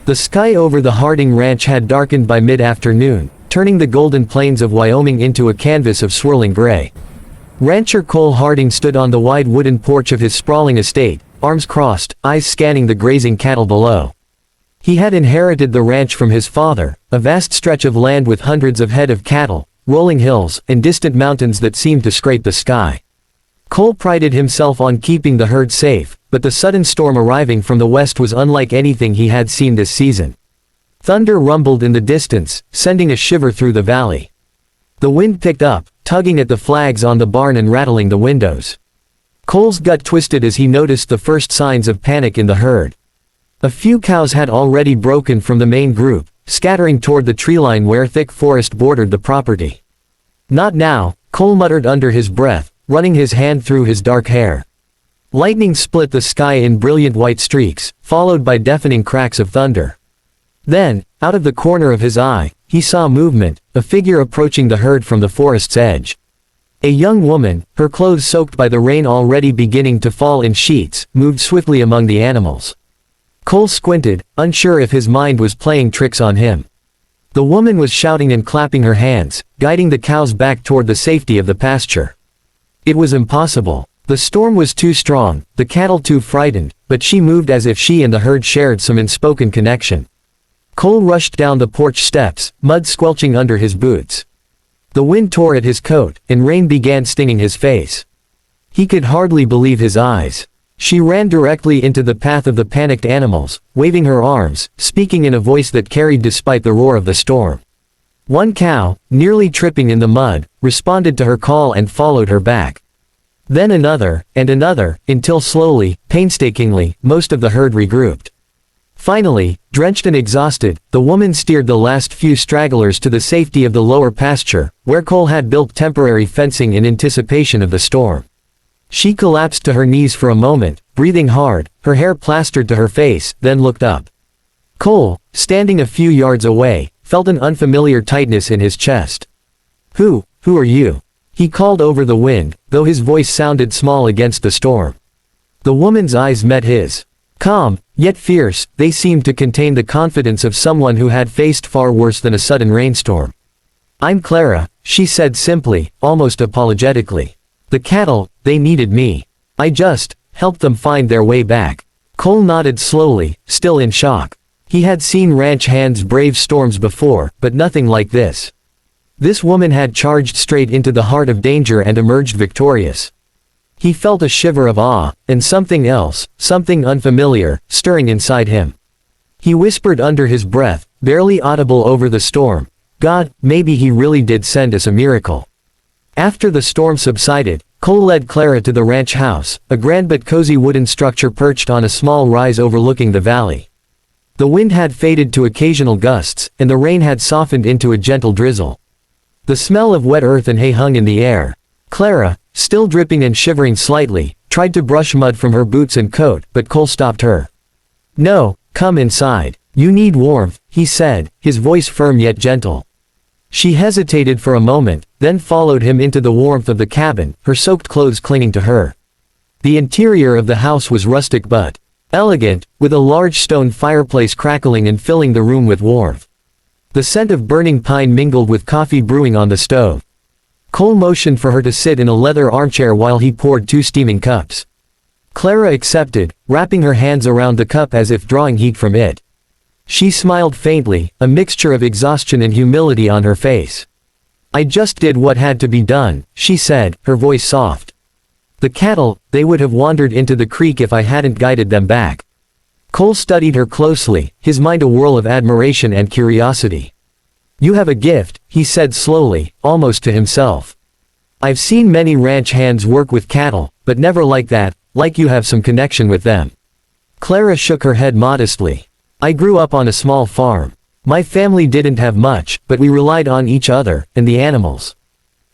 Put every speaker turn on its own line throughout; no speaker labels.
The sky over the Harding Ranch had darkened by mid-afternoon, turning the golden plains of Wyoming into a canvas of swirling gray. Rancher Cole Harding stood on the wide wooden porch of his sprawling estate, arms crossed, eyes scanning the grazing cattle below. He had inherited the ranch from his father, a vast stretch of land with hundreds of head of cattle, rolling hills, and distant mountains that seemed to scrape the sky. Cole prided himself on keeping the herd safe, but the sudden storm arriving from the west was unlike anything he had seen this season. Thunder rumbled in the distance, sending a shiver through the valley. The wind picked up, tugging at the flags on the barn and rattling the windows. Cole's gut twisted as he noticed the first signs of panic in the herd. A few cows had already broken from the main group, scattering toward the treeline where thick forest bordered the property. "Not now," Cole muttered under his breath, running his hand through his dark hair. Lightning split the sky in brilliant white streaks, followed by deafening cracks of thunder. Then, out of the corner of his eye, he saw movement, a figure approaching the herd from the forest's edge. A young woman, her clothes soaked by the rain already beginning to fall in sheets, moved swiftly among the animals. Cole squinted, unsure if his mind was playing tricks on him. The woman was shouting and clapping her hands, guiding the cows back toward the safety of the pasture. It was impossible. The storm was too strong, the cattle too frightened, but she moved as if she and the herd shared some unspoken connection. Cole rushed down the porch steps, mud squelching under his boots. The wind tore at his coat, and rain began stinging his face. He could hardly believe his eyes. She ran directly into the path of the panicked animals, waving her arms, speaking in a voice that carried despite the roar of the storm. One cow, nearly tripping in the mud, responded to her call and followed her back. Then another, and another, until slowly, painstakingly, most of the herd regrouped. Finally, drenched and exhausted, the woman steered the last few stragglers to the safety of the lower pasture, where Cole had built temporary fencing in anticipation of the storm. She collapsed to her knees for a moment, breathing hard, her hair plastered to her face, then looked up. Cole, standing a few yards away, felt an unfamiliar tightness in his chest. Who are you?" he called over the wind, though his voice sounded small against the storm. The woman's eyes met his. Calm, yet fierce, they seemed to contain the confidence of someone who had faced far worse than a sudden rainstorm. "I'm Clara," she said simply, almost apologetically. "The cattle, they needed me. I just helped them find their way back." Cole nodded slowly, still in shock. He had seen ranch hands brave storms before, but nothing like this. This woman had charged straight into the heart of danger and emerged victorious. He felt a shiver of awe, and something else, something unfamiliar, stirring inside him. He whispered under his breath, barely audible over the storm, "God, maybe he really did send us a miracle." After the storm subsided, Cole led Clara to the ranch house, a grand but cozy wooden structure perched on a small rise overlooking the valley. The wind had faded to occasional gusts, and the rain had softened into a gentle drizzle. The smell of wet earth and hay hung in the air. Clara, still dripping and shivering slightly, tried to brush mud from her boots and coat, but Cole stopped her. "No, come inside. You need warmth," he said, his voice firm yet gentle. She hesitated for a moment, then followed him into the warmth of the cabin, her soaked clothes clinging to her. The interior of the house was rustic but elegant, with a large stone fireplace crackling and filling the room with warmth. The scent of burning pine mingled with coffee brewing on the stove. Cole motioned for her to sit in a leather armchair while he poured 2 steaming cups. Clara accepted, wrapping her hands around the cup as if drawing heat from it. She smiled faintly, a mixture of exhaustion and humility on her face. "I just did what had to be done," she said, her voice soft. "The cattle, they would have wandered into the creek if I hadn't guided them back." Cole studied her closely, his mind a whirl of admiration and curiosity. "You have a gift," he said slowly, almost to himself. "I've seen many ranch hands work with cattle, but never like that, like you have some connection with them." Clara shook her head modestly. "I grew up on a small farm. My family didn't have much, but we relied on each other, and the animals.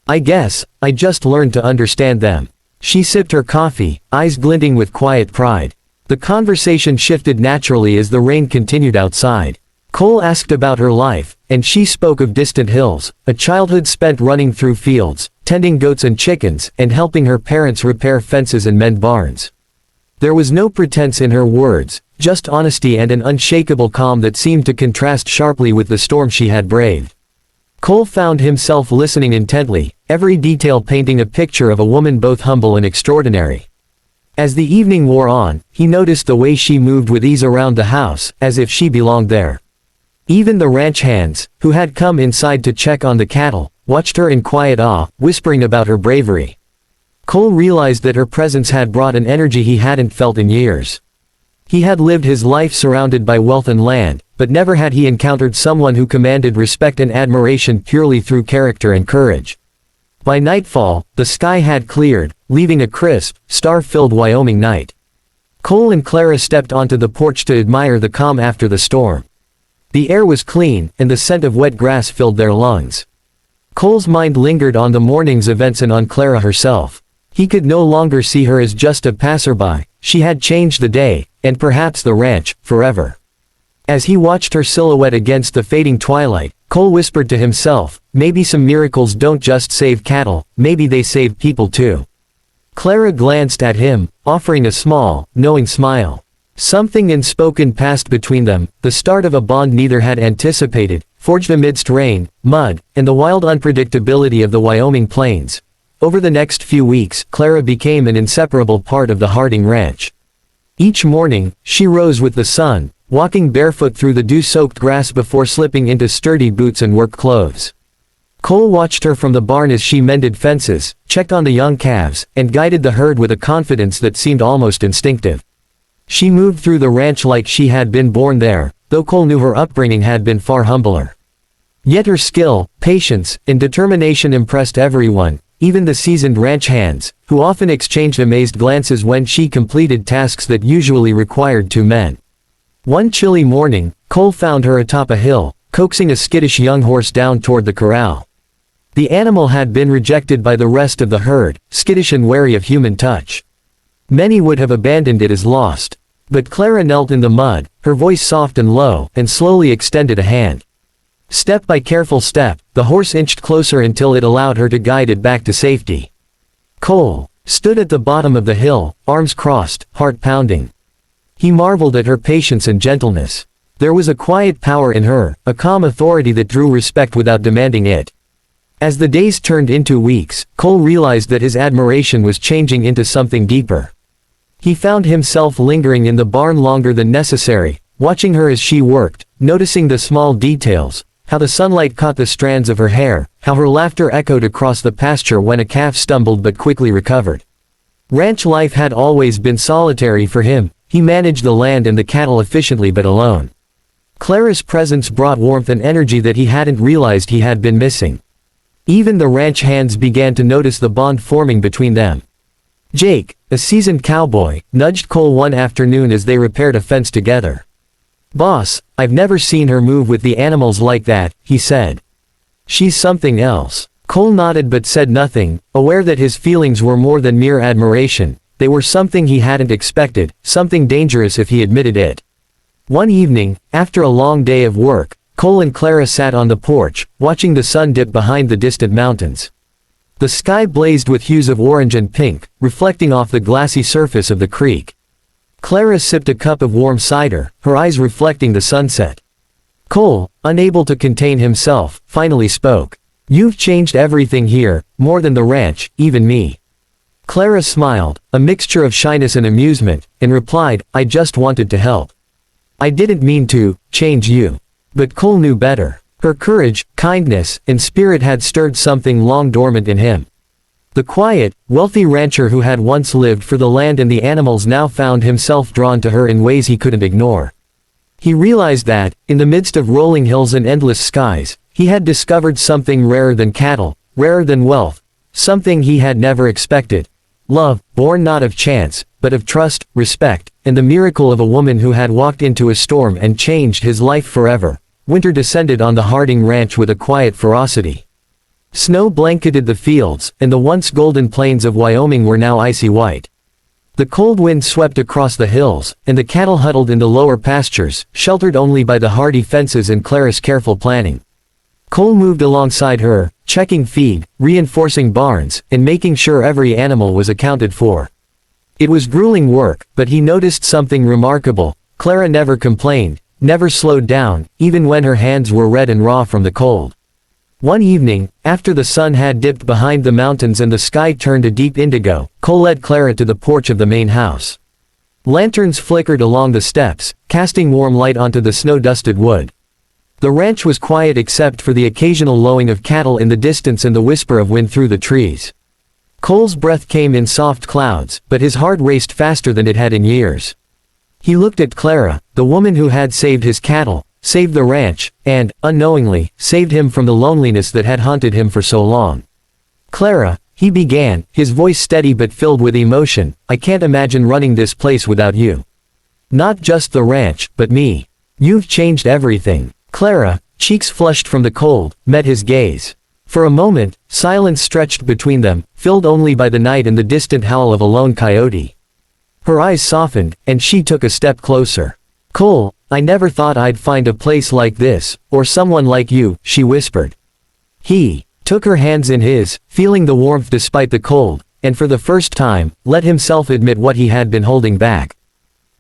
I guess, I just learned to understand them." She sipped her coffee, eyes glinting with quiet pride. The conversation shifted naturally as the rain continued outside. Cole asked about her life, and she spoke of distant hills, a childhood spent running through fields, tending goats and chickens, and helping her parents repair fences and mend barns. There was no pretense in her words, just honesty and an unshakable calm that seemed to contrast sharply with the storm she had braved. Cole found himself listening intently, every detail painting a picture of a woman both humble and extraordinary. As the evening wore on, he noticed the way she moved with ease around the house, as if she belonged there. Even the ranch hands, who had come inside to check on the cattle, watched her in quiet awe, whispering about her bravery. Cole realized that her presence had brought an energy he hadn't felt in years. He had lived his life surrounded by wealth and land, but never had he encountered someone who commanded respect and admiration purely through character and courage. By nightfall, the sky had cleared, leaving a crisp, star-filled Wyoming night. Cole and Clara stepped onto the porch to admire the calm after the storm. The air was clean, and the scent of wet grass filled their lungs. Cole's mind lingered on the morning's events and on Clara herself. He could no longer see her as just a passerby. She had changed the day, and perhaps the ranch, forever. As he watched her silhouette against the fading twilight, Cole whispered to himself, maybe some miracles don't just save cattle, maybe they save people too. Clara glanced at him, offering a small, knowing smile. Something unspoken passed between them, the start of a bond neither had anticipated, forged amidst rain, mud, and the wild unpredictability of the Wyoming plains. Over the next few weeks, Clara became an inseparable part of the Harding ranch. Each morning, she rose with the sun, walking barefoot through the dew-soaked grass before slipping into sturdy boots and work clothes. Cole watched her from the barn as she mended fences, checked on the young calves, and guided the herd with a confidence that seemed almost instinctive. She moved through the ranch like she had been born there, though Cole knew her upbringing had been far humbler. Yet her skill, patience, and determination impressed everyone, even the seasoned ranch hands, who often exchanged amazed glances when she completed tasks that usually required two men. One chilly morning, Cole found her atop a hill, coaxing a skittish young horse down toward the corral. The animal had been rejected by the rest of the herd, skittish and wary of human touch. Many would have abandoned it as lost. But Clara knelt in the mud, her voice soft and low, and slowly extended a hand. Step by careful step, the horse inched closer until it allowed her to guide it back to safety. Cole stood at the bottom of the hill, arms crossed, heart pounding. He marveled at her patience and gentleness. There was a quiet power in her, a calm authority that drew respect without demanding it. As the days turned into weeks, Cole realized that his admiration was changing into something deeper. He found himself lingering in the barn longer than necessary, watching her as she worked, noticing the small details, how the sunlight caught the strands of her hair, how her laughter echoed across the pasture when a calf stumbled but quickly recovered. Ranch life had always been solitary for him. He managed the land and the cattle efficiently but alone. Clara's presence brought warmth and energy that he hadn't realized he had been missing. Even the ranch hands began to notice the bond forming between them. Jake, a seasoned cowboy, nudged Cole one afternoon as they repaired a fence together. "Boss, I've never seen her move with the animals like that," he said. "She's something else." Cole nodded but said nothing, aware that his feelings were more than mere admiration. They were something he hadn't expected, something dangerous if he admitted it. One evening, after a long day of work, Cole and Clara sat on the porch, watching the sun dip behind the distant mountains. The sky blazed with hues of orange and pink, reflecting off the glassy surface of the creek. Clara sipped a cup of warm cider, her eyes reflecting the sunset. Cole, unable to contain himself, finally spoke. "You've changed everything here, more than the ranch, even me." Clara smiled, a mixture of shyness and amusement, and replied, "I just wanted to help. I didn't mean to change you." But Cole knew better. Her courage, kindness, and spirit had stirred something long dormant in him. The quiet, wealthy rancher who had once lived for the land and the animals now found himself drawn to her in ways he couldn't ignore. He realized that, in the midst of rolling hills and endless skies, he had discovered something rarer than cattle, rarer than wealth, something he had never expected. Love, born not of chance, but of trust, respect, and the miracle of a woman who had walked into a storm and changed his life forever. Winter descended on the Harding ranch with a quiet ferocity. Snow blanketed the fields, and the once golden plains of Wyoming were now icy white. The cold wind swept across the hills, and the cattle huddled in the lower pastures, sheltered only by the hardy fences and Clara's careful planning. Cole moved alongside her, checking feed, reinforcing barns, and making sure every animal was accounted for. It was grueling work, but he noticed something remarkable. Clara never complained, never slowed down, even when her hands were red and raw from the cold. One evening, after the sun had dipped behind the mountains and the sky turned a deep indigo, Cole led Clara to the porch of the main house. Lanterns flickered along the steps, casting warm light onto the snow-dusted wood. The ranch was quiet except for the occasional lowing of cattle in the distance and the whisper of wind through the trees. Cole's breath came in soft clouds, but his heart raced faster than it had in years. He looked at Clara, the woman who had saved his cattle, saved the ranch, and, unknowingly, saved him from the loneliness that had haunted him for so long. "Clara," he began, his voice steady but filled with emotion, "I can't imagine running this place without you. Not just the ranch, but me. You've changed everything." Clara, cheeks flushed from the cold, met his gaze. For a moment, silence stretched between them, filled only by the night and the distant howl of a lone coyote. Her eyes softened, and she took a step closer. "Cole, I never thought I'd find a place like this, or someone like you," she whispered. He took her hands in his, feeling the warmth despite the cold, and for the first time, let himself admit what he had been holding back.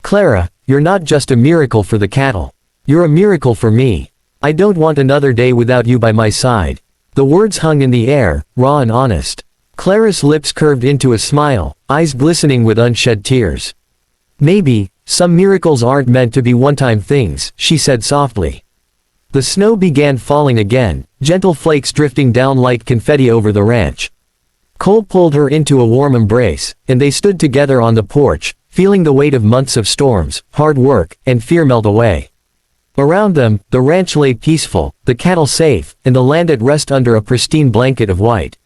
"Clara, you're not just a miracle for the cattle. You're a miracle for me. I don't want another day without you by my side." The words hung in the air, raw and honest. Clara's lips curved into a smile, eyes glistening with unshed tears. "Maybe, some miracles aren't meant to be one-time things," she said softly. The snow began falling again, gentle flakes drifting down like confetti over the ranch. Cole pulled her into a warm embrace, and they stood together on the porch, feeling the weight of months of storms, hard work, and fear melt away. Around them, the ranch lay peaceful, the cattle safe, and the land at rest under a pristine blanket of white.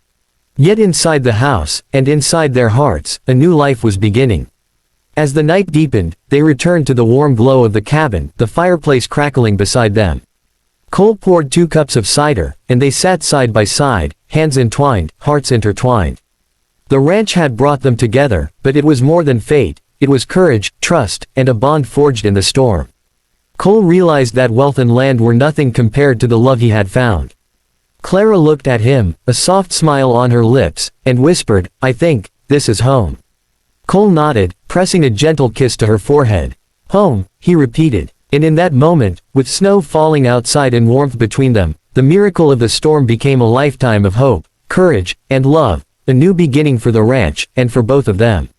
Yet inside the house, and inside their hearts, a new life was beginning. As the night deepened, they returned to the warm glow of the cabin, the fireplace crackling beside them. Cole poured 2 cups of cider, and they sat side by side, hands entwined, hearts intertwined. The ranch had brought them together, but it was more than fate, it was courage, trust, and a bond forged in the storm. Cole realized that wealth and land were nothing compared to the love he had found. Clara looked at him, a soft smile on her lips, and whispered, "I think, this is home." Cole nodded, pressing a gentle kiss to her forehead. "Home," he repeated. And in that moment, with snow falling outside and warmth between them, the miracle of the storm became a lifetime of hope, courage, and love, a new beginning for the ranch, and for both of them.